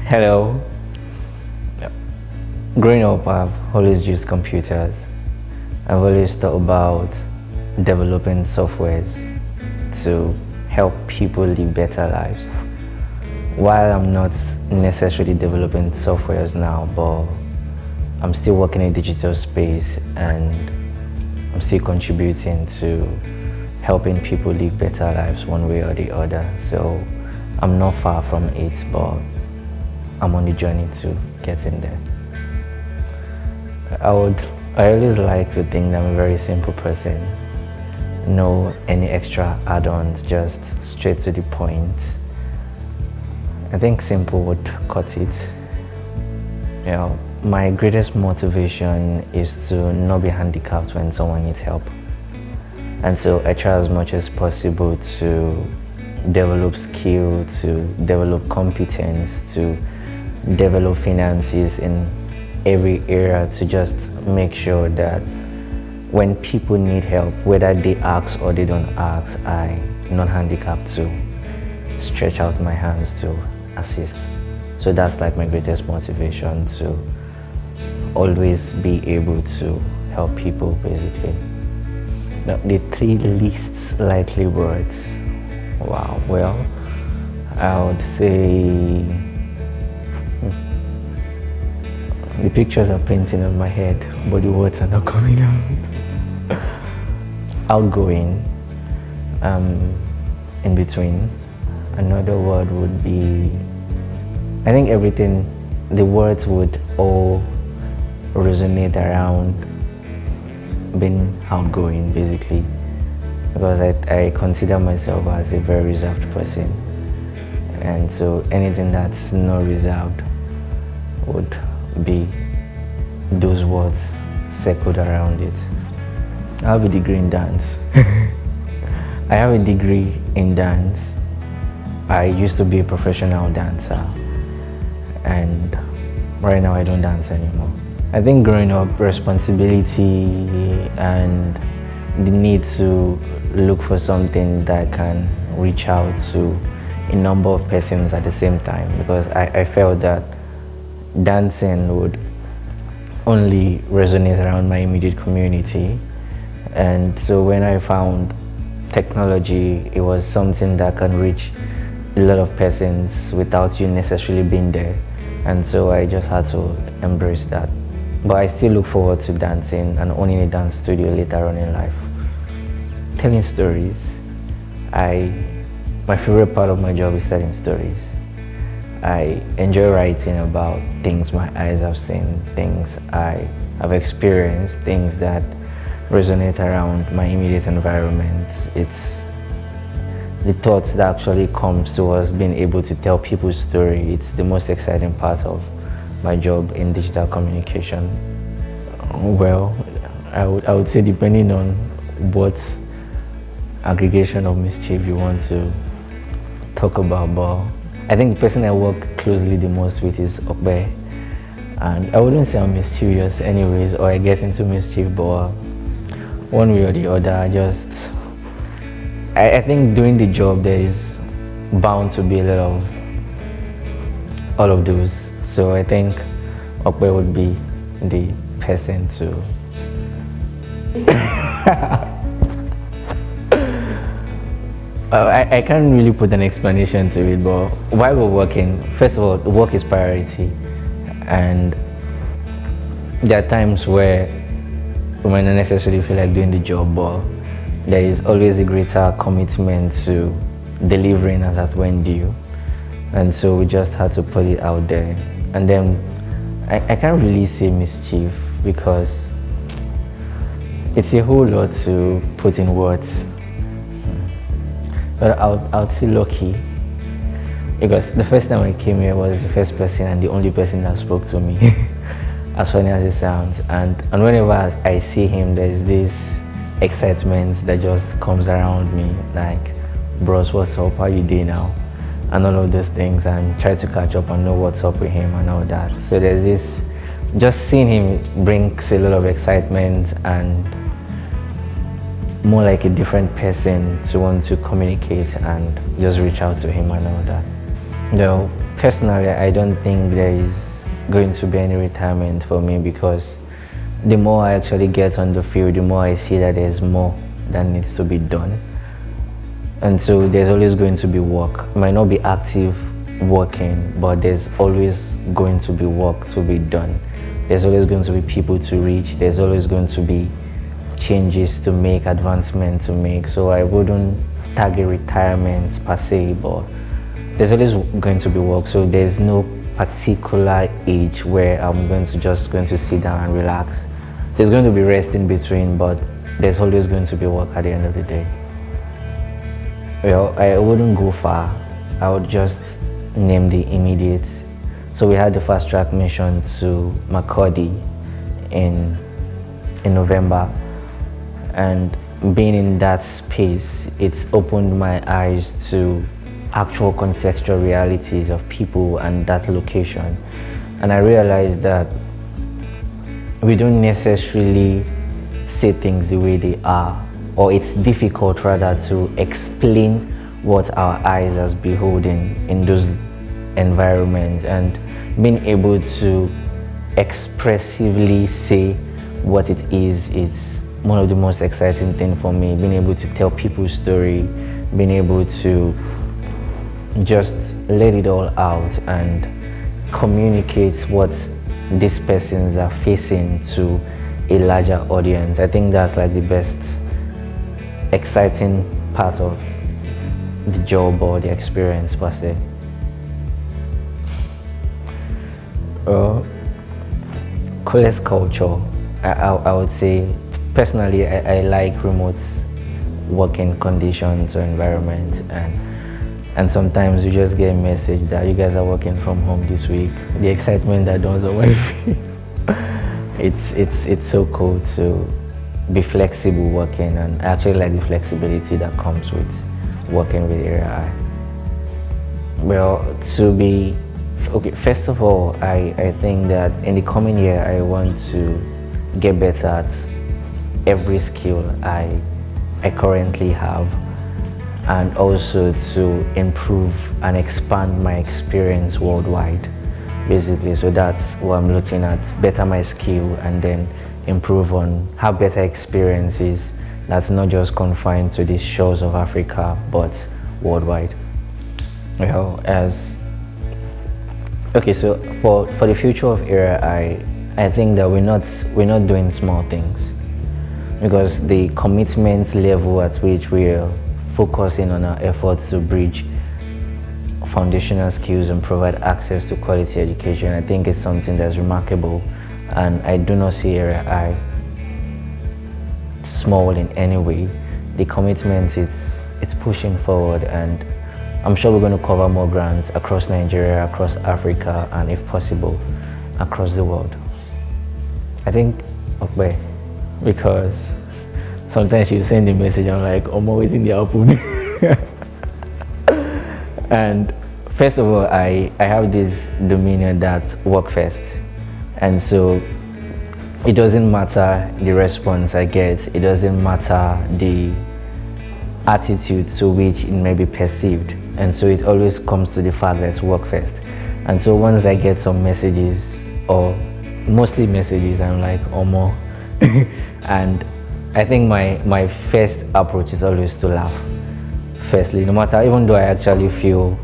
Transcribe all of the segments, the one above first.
Hello. Yep. Growing up, I've always used computers. I've always thought about developing softwares to help people live better lives. While I'm not necessarily developing softwares now, but I'm still working in digital space and I'm still contributing to helping people live better lives one way or the other. So I'm not far from it, but I'm on the journey to getting there. I always like to think that I'm a very simple person. No any extra add-ons, just straight to the point. I think simple would cut it. You know, my greatest motivation is to not be handicapped when someone needs help. And so I try as much as possible to develop skill, to develop competence, to develop finances in every area to just make sure that when people need help, whether they ask or they don't ask, I'm not handicapped to stretch out my hands to assist. So that's like my greatest motivation, to always be able to help people, basically. Now, the three least likely words. Wow, well, I would say the pictures are painting on my head, but the words are not coming out. Outgoing, in between. Another word would be, I think everything, the words would all resonate around being outgoing, basically, because I consider myself as a very reserved person, and so anything that's not reserved would be those words circled around it. I have a degree in dance. I have a degree in dance. I used to be a professional dancer, and right now I don't dance anymore. I think growing up, responsibility and the need to look for something that can reach out to a number of persons at the same time, because I felt that dancing would only resonate around my immediate community. And so when I found technology, it was something that can reach a lot of persons without you necessarily being there. And so I just had to embrace that. But I still look forward to dancing and owning a dance studio later on in life. Telling stories. My favorite part of my job is telling stories. I enjoy writing about things my eyes have seen, things I have experienced, things that resonate around my immediate environment. It's the thoughts that actually comes to us being able to tell people's story. It's the most exciting part of my job in digital communication. Well, I would say depending on what aggregation of mischief you want to talk about, but I think the person I work closely the most with is Okbe. And I wouldn't say I'm mischievous anyways, or I get into mischief, but one way or the other, I think doing the job there is bound to be a lot of all of those. So I think Okbe would be the person to I can't really put an explanation to it, but while we're working, first of all, work is priority, and there are times where we might not necessarily feel like doing the job, but there is always a greater commitment to delivering as at when due, and so we just had to put it out there. And then I can't really say mischief because it's a whole lot to put in words. But I'll say lucky, because the first time I came here was the first person and the only person that spoke to me, as funny as it sounds. And whenever I see him, there's this excitement that just comes around me, like, bros, what's up, how you doing now? And all of those things, and try to catch up and know what's up with him and all that. So there's this, just seeing him brings a lot of excitement and more like a different person to want to communicate and just reach out to him and all that. You know, Personally, I don't think there is going to be any retirement for me, because the more I actually get on the field, the more I see that there's more that needs to be done. And so there's always going to be work. It might not be active working, but there's always going to be work to be done. There's always going to be people to reach. There's always going to be changes to make, advancement to make. So I wouldn't target retirement per se, but there's always going to be work. So there's no particular age where I'm going to sit down and relax. There's going to be rest in between, but there's always going to be work at the end of the day. Well, I wouldn't go far. I would just name the immediate. So we had the fast track mission to Makurdi in November, and being in that space, it's opened my eyes to actual contextual realities of people and that location. And I realized that we don't necessarily say things the way they are, or it's difficult rather to explain what our eyes has beholding in those environments, and being able to expressively say what it is one of the most exciting things for me. Being able to tell people's story, being able to just let it all out and communicate what these persons are facing to a larger audience. I think that's like the best exciting part of the job or the experience per se. Coolest culture, I would say personally I like remote working conditions or environment, and sometimes you just get a message that you guys are working from home this week. The excitement that dawns on my face, it's so cool to be flexible working, and I actually like the flexibility that comes with working with AREAi. Well, okay, first of all, I think that in the coming year I want to get better at every skill I currently have, and also to improve and expand my experience worldwide, basically. So that's what I'm looking at: better my skill and then improve on how better experience is that's not just confined to the shores of Africa but worldwide. Well, so for the future of AREAi, I think that we're not doing small things, because the commitment level at which we're focusing on our efforts to bridge foundational skills and provide access to quality education, I think it's something that's remarkable, and I do not see AREAi small in any way. The commitment it's pushing forward, and I'm sure we're going to cover more grants across Nigeria, across Africa, and if possible, across the world. I think, okay, because sometimes you send a message, I'm like, I'm always in the output. And first of all, I have this demeanor that work first. And so it doesn't matter the response I get, it doesn't matter the attitude to which it may be perceived. And so it always comes to the fact that it's work first. And so once I get some messages, or mostly messages, I'm like, oh more. And I think my first approach is always to laugh. Firstly, no matter, even though I actually feel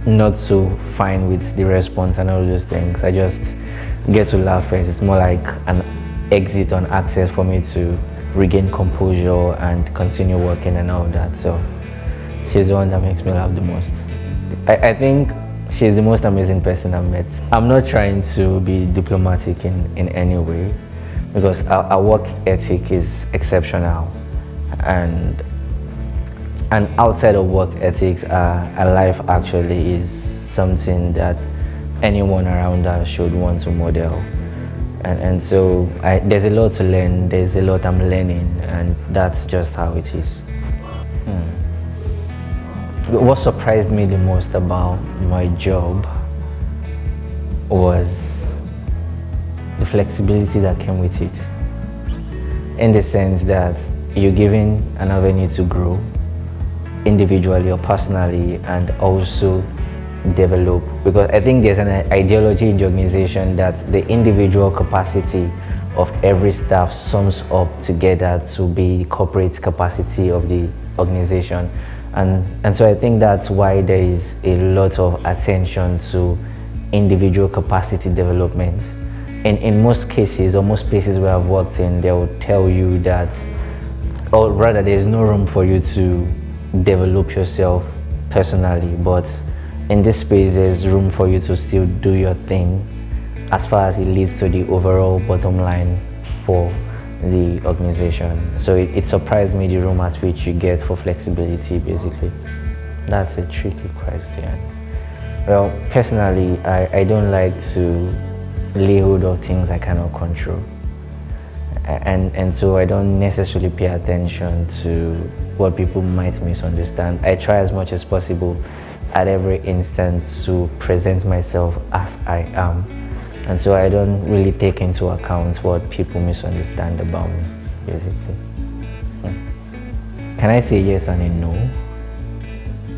not so fine with the response and all those things, I just get to laugh first. It's more like an exit on access for me to regain composure and continue working and all that. So she's the one that makes me laugh the most. I think she's the most amazing person I've met. I'm not trying to be diplomatic in any way, because our work ethic is exceptional, and outside of work ethics, our life actually is something that anyone around us should want to model. And so there's a lot to learn, there's a lot I'm learning, and that's just how it is. What surprised me the most about my job was the flexibility that came with it, in the sense that you're given an avenue to grow individually or personally, and also develop, because I think there's an ideology in the organization that the individual capacity of every staff sums up together to be the corporate capacity of the organization, and so I think that's why there is a lot of attention to individual capacity development. In most cases, or most places where I've worked in, they will tell you that, or rather there's no room for you to develop yourself personally, but in this space there's room for you to still do your thing as far as it leads to the overall bottom line for the organization. So it surprised me the room at which you get for flexibility. Basically, that's a tricky question. Well, personally, I don't like to lay hold of things I cannot control, and so I don't necessarily pay attention to what people might misunderstand. I try as much as possible at every instant to present myself as I am, and so I don't really take into account what people misunderstand about me, basically. Can I say yes and a no?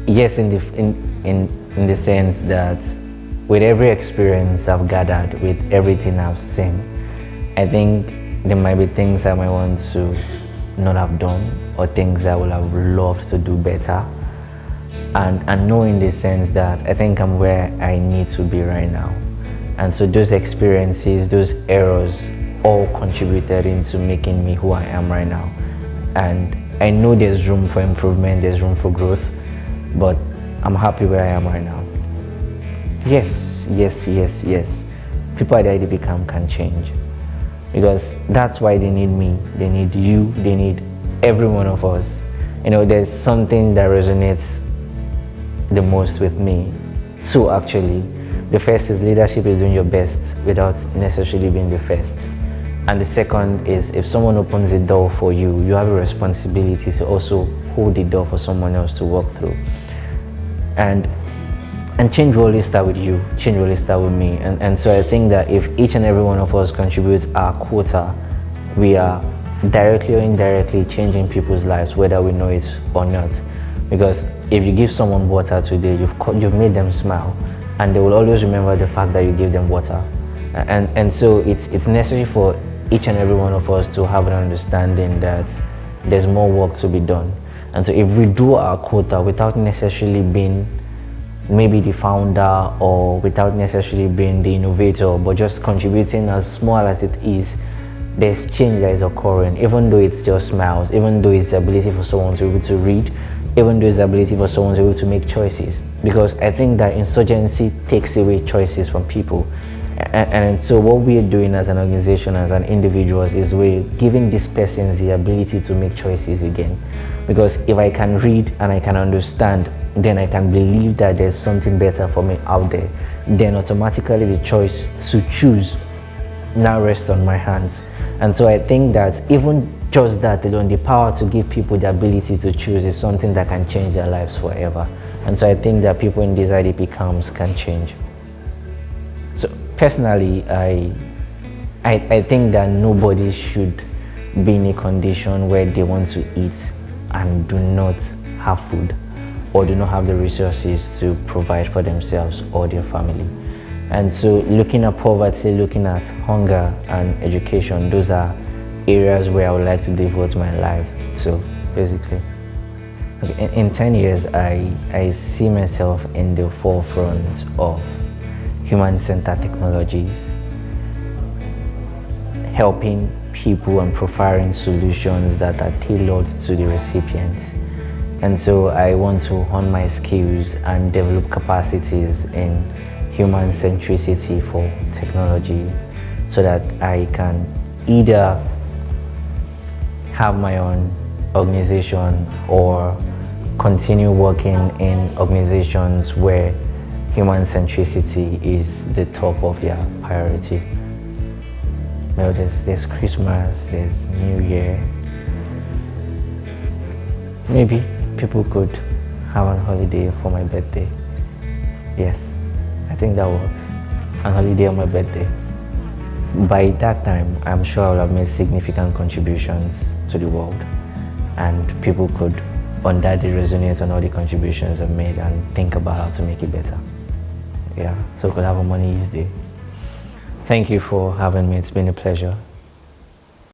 Yes, in the sense that with every experience I've gathered, with everything I've seen, I think there might be things I might want to not have done, or things that I would have loved to do better. And know in the sense that I think I'm where I need to be right now. And so those experiences, those errors, all contributed into making me who I am right now. And I know there's room for improvement, there's room for growth, but I'm happy where I am right now. Yes, yes, yes, yes. People at IDP Camp can change, because that's why they need me, they need you, they need every one of us. You know, there's something that resonates the most with me. Two, actually. The first is leadership is doing your best without necessarily being the first. And the second is, if someone opens a door for you, you have a responsibility to also hold the door for someone else to walk through. And change will always start with you, change will always start with me. And so I think that if each and every one of us contributes our quota, we are directly or indirectly changing people's lives, whether we know it or not. Because if you give someone water today, you've made them smile, and they will always remember the fact that you gave them water. And so it's necessary for each and every one of us to have an understanding that there's more work to be done. And so if we do our quota without necessarily being maybe the founder, or without necessarily being the innovator, but just contributing as small as it is, there's change that is occurring, even though it's just smiles, even though it's the ability for someone to be able to read, even though it's the ability for someone to be able to make choices. Because I think that insurgency takes away choices from people. And so what we are doing as an organization, as an individual, is we're giving these persons the ability to make choices again. Because if I can read and I can understand, then I can believe that there's something better for me out there. Then automatically the choice to choose now rests on my hands. And so I think that even just that alone, the power to give people the ability to choose, is something that can change their lives forever. And so I think that people in these IDP camps can change. So personally, I think that nobody should be in a condition where they want to eat and do not have food, or do not have the resources to provide for themselves or their family. And so looking at poverty, looking at hunger and education, those are areas where I would like to devote my life to, basically. Okay, in 10 years, I see myself in the forefront of human-centered technologies, helping people and providing solutions that are tailored to the recipients. And so I want to hone my skills and develop capacities in human centricity for technology, so that I can either have my own organization or continue working in organizations where human centricity is the top of their priority. Well, there's Christmas, there's New Year. Maybe people could have a holiday for my birthday. Yes, I think that works. A holiday on my birthday. By that time, I'm sure I will have made significant contributions to the world, and people could undoubtedly resonate on all the contributions I've made and think about how to make it better. Yeah, so we could have a money easy day. Thank you for having me. It's been a pleasure.